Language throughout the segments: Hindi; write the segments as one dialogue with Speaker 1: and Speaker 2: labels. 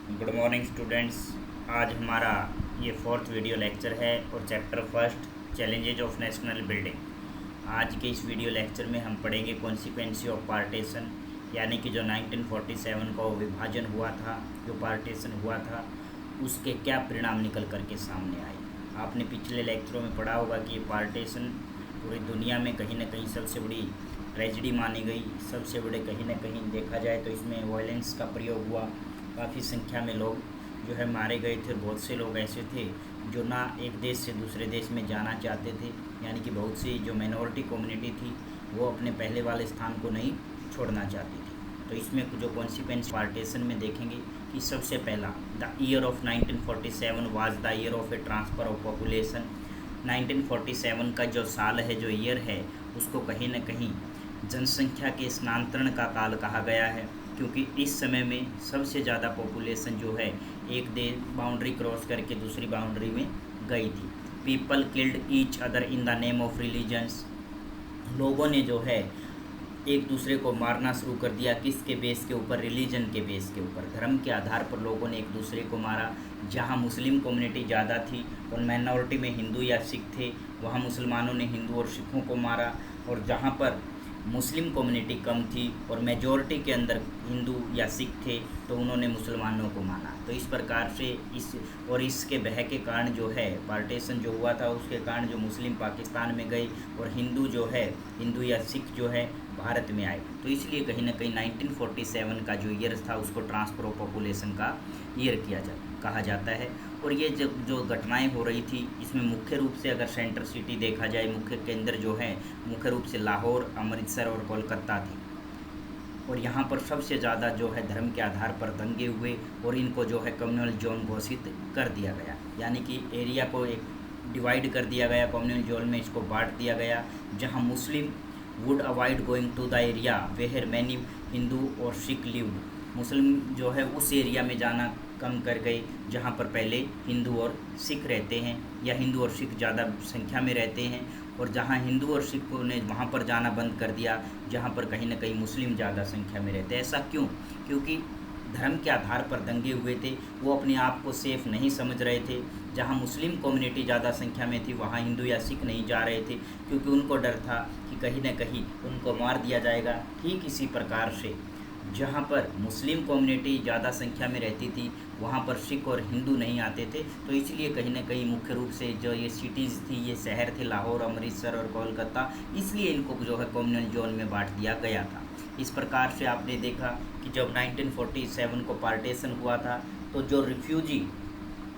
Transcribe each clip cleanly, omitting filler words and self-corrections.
Speaker 1: Good morning students. आज हमारा ये फोर्थ वीडियो लेक्चर है और chapter first challenges of national building. आज के इस वीडियो लेक्चर में हम पढ़ेंगे कॉन्सिक्वेंसी ऑफ पार्टीशन, यानी कि जो 1947 का विभाजन हुआ था, जो पार्टीशन हुआ था, उसके क्या परिणाम निकल कर के सामने आए। आपने पिछले लेक्चरों में पढ़ा होगा कि ये पार्टीशन पूरी दुनिया में कहीं ना कहीं सबसे बड़ी ट्रेजिडी मानी गई, सबसे बड़े कहीं ना कहीं देखा जाए तो इसमें वायलेंस का प्रयोग हुआ। काफ़ी संख्या में लोग जो है मारे गए थे। बहुत से लोग ऐसे थे जो ना एक देश से दूसरे देश में जाना चाहते थे, यानी कि बहुत सी जो माइनॉरिटी कम्युनिटी थी वो अपने पहले वाले स्थान को नहीं छोड़ना चाहती थी। तो इसमें जो कॉन्सिक्वेंस पार्टीशन में देखेंगे कि सबसे पहला the year of 1947 was the year of A transfer of population. 1947 का जो साल है, जो ईयर है, उसको कहीं ना कहीं जनसंख्या के स्थानांतरण का काल कहा गया है, क्योंकि इस समय में सबसे ज़्यादा पॉपुलेशन जो है एक देश बाउंड्री क्रॉस करके दूसरी बाउंड्री में गई थी। People killed each other in the name of religions. लोगों ने जो है एक दूसरे को मारना शुरू कर दिया। किसके बेस के ऊपर? रिलीजन के बेस के ऊपर, धर्म के आधार पर लोगों ने एक दूसरे को मारा। जहाँ मुस्लिम कम्युनिटी ज़्यादा थी और माइनॉरिटी में हिंदू या सिख थे, वहाँ मुसलमानों ने हिंदू और सिखों को मारा। और जहाँ पर मुस्लिम कम्युनिटी कम थी और मेजॉरिटी के अंदर हिंदू या सिख थे, तो उन्होंने मुसलमानों को माना। तो इस प्रकार से इसके बह के कारण जो है पार्टीशन जो हुआ था, उसके कारण जो मुस्लिम पाकिस्तान में गए और हिंदू या सिख जो है भारत में आए। तो इसलिए कहीं ना कहीं 1947 का जो ईयर था उसको ट्रांसफ़र ऑफ पॉपुलेशन का ईयर कहा जाता है। और ये जो घटनाएं हो रही थी, इसमें मुख्य रूप से अगर सेंटर सिटी देखा जाए, मुख्य केंद्र जो है मुख्य रूप से लाहौर, अमृतसर और कोलकाता थी। और यहाँ पर सबसे ज़्यादा जो है धर्म के आधार पर दंगे हुए और इनको जो है कम्युनल जोन घोषित कर दिया गया, यानी कि एरिया को एक डिवाइड कर दिया गया, कम्युनल जोन में इसको बांट दिया गया। जहाँ Muslim would avoid going to the area where many Hindu और सिख लिव्ड। मुस्लिम जो है उस एरिया में जाना कम कर गए जहाँ पर पहले हिंदू और सिख रहते हैं, या हिंदू और सिख ज़्यादा संख्या में रहते हैं। और जहाँ हिंदू और सिखों ने वहाँ पर जाना बंद कर दिया जहाँ पर कहीं ना कहीं मुस्लिम ज़्यादा संख्या में रहते हैं। ऐसा क्यों? क्योंकि धर्म के आधार पर दंगे हुए थे, वो अपने आप को सेफ नहीं समझ रहे थे। जहाँ मुस्लिम कम्युनिटी ज़्यादा संख्या में थी वहाँ हिंदू या सिख नहीं जा रहे थे, क्योंकि उनको डर था कि कहीं ना कहीं उनको मार दिया जाएगा। ठीक इसी प्रकार से जहाँ पर मुस्लिम कम्युनिटी ज़्यादा संख्या में रहती थी वहाँ पर सिख और हिंदू नहीं आते थे। तो इसलिए कहीं ना कहीं मुख्य रूप से जो ये सिटीज़ थी, ये शहर थे लाहौर, अमृतसर और कोलकाता, इसलिए इनको जो है कम्युनल जोन में बांट दिया गया था। इस प्रकार से आपने देखा कि जब 1947 को पार्टीशन हुआ था, तो जो रिफ्यूजी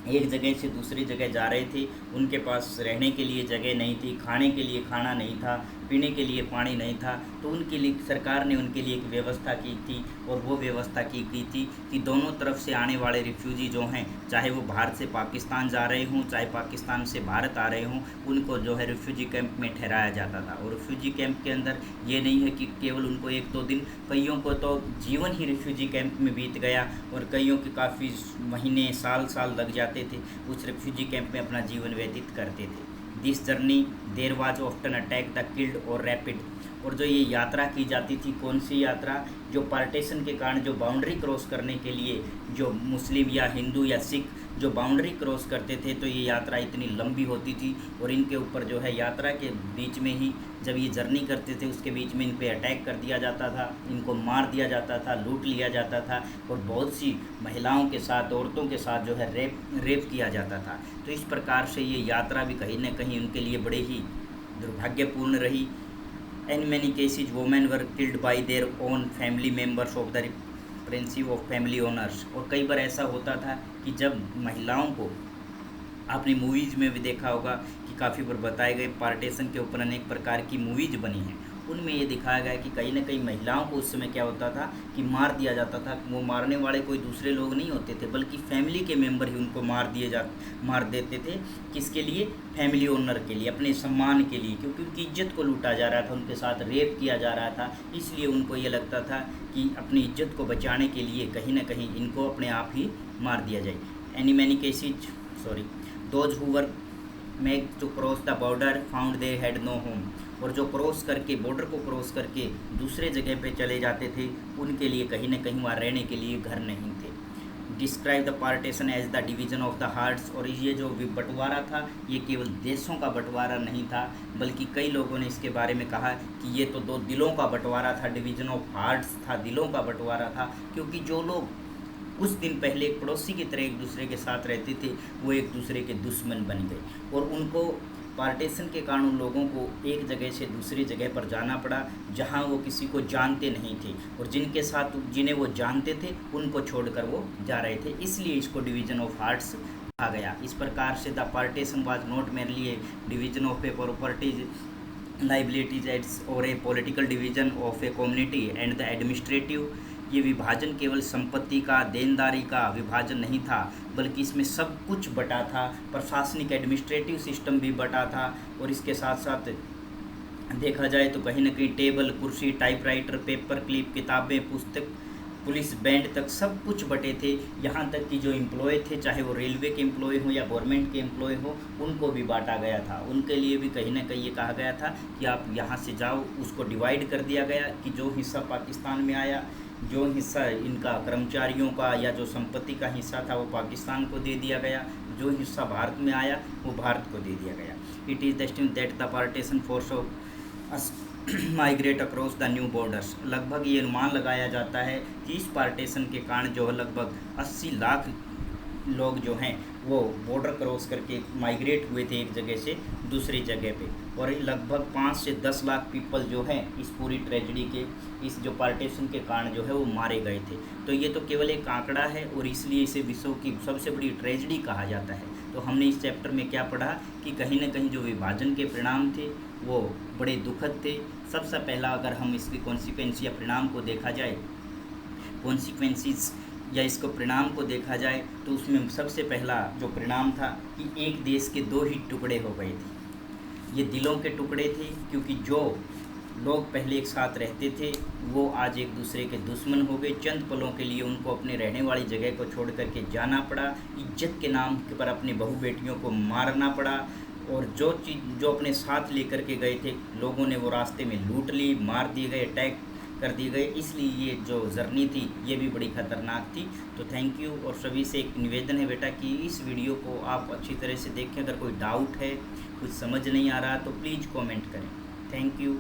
Speaker 1: एक जगह से दूसरी जगह जा रहे थे, उनके पास रहने के लिए जगह नहीं थी, खाने के लिए खाना नहीं था, पीने के लिए पानी नहीं था। तो उनके लिए सरकार ने उनके लिए एक व्यवस्था की थी, और वो व्यवस्था की गई थी कि दोनों तरफ से आने वाले रिफ्यूजी जो हैं, चाहे वो भारत से पाकिस्तान जा रहे हों, चाहे पाकिस्तान से भारत आ रहे हों, उनको जो है रिफ्यूजी कैंप में ठहराया जाता था। और रिफ्यूजी कैंप के अंदर ये नहीं है कि केवल उनको 1-2 दिन, कईयों को तो जीवन ही रिफ्यूजी कैंप में बीत गया, और कईयों के काफ़ी महीने साल लग जाते थे उस रिफ्यूजी कैंप में अपना जीवन व्यतीत करते थे। This journey there was often attack the killed और रैपिड। और जो ये यात्रा की जाती थी, कौन सी यात्रा? जो पार्टीशन के कारण जो बाउंड्री क्रॉस करने के लिए जो मुस्लिम या हिंदू या सिख जो बाउंड्री क्रॉस करते थे, तो ये यात्रा इतनी लंबी होती थी और इनके ऊपर जो है यात्रा के बीच में ही जब ये जर्नी करते थे उसके बीच में इन पे अटैक कर दिया जाता था, इनको मार दिया जाता था, लूट लिया जाता था, और बहुत सी महिलाओं के साथ, औरतों के साथ जो है रेप किया जाता था। तो इस प्रकार से ये यात्रा भी कहीं न कहीं उनके लिए बड़े ही दुर्भाग्यपूर्ण रही। In many cases women were killed by their own family members of the principle of family honours. और कई बार ऐसा होता था कि जब महिलाओं को, आपने मूवीज़ में भी देखा होगा कि काफ़ी बार बताए गए पार्टीशन के ऊपर अनेक प्रकार की मूवीज़ बनी हैं, उनमें ये दिखाया गया कि कहीं ना कहीं महिलाओं को उस समय क्या होता था कि मार दिया जाता था। वो मारने वाले कोई दूसरे लोग नहीं होते थे, बल्कि फैमिली के मेंबर ही उनको मार देते थे। किसके लिए? फैमिली ओनर के लिए, अपने सम्मान के लिए, क्योंकि उनकी इज्जत को लूटा जा रहा था, उनके साथ रेप किया जा रहा था। इसलिए उनको ये लगता था कि अपनी इज्जत को बचाने के लिए कहीं ना कहीं इनको अपने आप ही मार दिया जाए। Any many cases those who were make to cross the border found they had no home. और जो क्रॉस करके, बॉर्डर को क्रॉस करके दूसरे जगह पे चले जाते थे, उनके लिए कहीं ना कहीं वहाँ रहने के लिए घर नहीं थे। Describe the partition as the division of the hearts. और ये जो बंटवारा था ये केवल देशों का बंटवारा नहीं था, बल्कि कई लोगों ने इसके बारे में कहा कि ये तो दो दिलों का बंटवारा था, डिवीज़न ऑफ हार्ट्स था, दिलों का बंटवारा था। क्योंकि जो लोग कुछ दिन पहले एक पड़ोसी की तरह एक दूसरे के साथ रहते थे वो एक दूसरे के दुश्मन बन गए, और उनको पार्टीशन के कारण उन लोगों को एक जगह से दूसरी जगह पर जाना पड़ा जहां वो किसी को जानते नहीं थे, और जिनके साथ जिन्हें वो जानते थे उनको छोड़कर वो जा रहे थे, इसलिए इसको डिवीज़न ऑफ हार्ट्स कहा गया। इस प्रकार से the partition was not merely a division of a properties liabilities assets और a political division of a community and the administrative. ये विभाजन केवल संपत्ति का, देनदारी का विभाजन नहीं था, बल्कि इसमें सब कुछ बटा था। प्रशासनिक एडमिनिस्ट्रेटिव सिस्टम भी बटा था, और इसके साथ साथ देखा जाए तो कहीं ना कहीं टेबल, कुर्सी, टाइपराइटर, पेपर क्लिप, किताबें, पुस्तक, पुलिस बैंड तक सब कुछ बटे थे। यहाँ तक कि जो एम्प्लॉय थे, चाहे वो रेलवे के एम्प्लॉय हो या गवर्नमेंट के एम्प्लॉय हो, उनको भी बांटा गया था। उनके लिए भी कहीं ना कहीं ये कहा गया था कि आप यहाँ से जाओ। उसको डिवाइड कर दिया गया कि जो हिस्सा पाकिस्तान में आया, जो हिस्सा इनका कर्मचारियों का या जो संपत्ति का हिस्सा था वो पाकिस्तान को दे दिया गया, जो हिस्सा भारत में आया वो भारत को दे दिया गया। It is destined that the partition force of migrate across the new borders. लगभग ये अनुमान लगाया जाता है कि इस पार्टीशन के कारण जो लगभग 80 लाख लोग जो हैं वो बॉर्डर क्रॉस करके माइग्रेट हुए थे एक जगह से दूसरी जगह पे, और लगभग 5 से 10 लाख पीपल जो हैं इस पूरी ट्रेजेडी के, इस जो पार्टीशन के कारण जो है वो मारे गए थे। तो ये तो केवल एक आंकड़ा है, और इसलिए इसे विश्व की सबसे बड़ी ट्रेजेडी कहा जाता है। तो हमने इस चैप्टर में क्या पढ़ा कि कहीं ना कहीं जो विभाजन के परिणाम थे वो बड़े दुखद थे। सबसे पहला अगर हम इसकी कॉन्सिक्वेंस या परिणाम को देखा जाए, कॉन्सिक्वेंसीज या इसको परिणाम को देखा जाए, तो उसमें सबसे पहला जो परिणाम था कि एक देश के 2 ही टुकड़े हो गए थे। ये दिलों के टुकड़े थे, क्योंकि जो लोग पहले एक साथ रहते थे वो आज एक दूसरे के दुश्मन हो गए। चंद पलों के लिए उनको अपने रहने वाली जगह को छोड़ करके जाना पड़ा, इज्जत के नाम पर अपने बहू बेटियों को मारना पड़ा, और जो चीज़ जो अपने साथ लेकर के गए थे लोगों ने वो रास्ते में लूट ली, मार दिए गए, अटैक कर दिए गए। इसलिए ये जो जर्नी थी ये भी बड़ी ख़तरनाक थी। तो थैंक यू, और सभी से एक निवेदन है बेटा कि इस वीडियो को आप अच्छी तरह से देखें। अगर कोई डाउट है, कुछ समझ नहीं आ रहा तो प्लीज़ कमेंट करें। Thank you.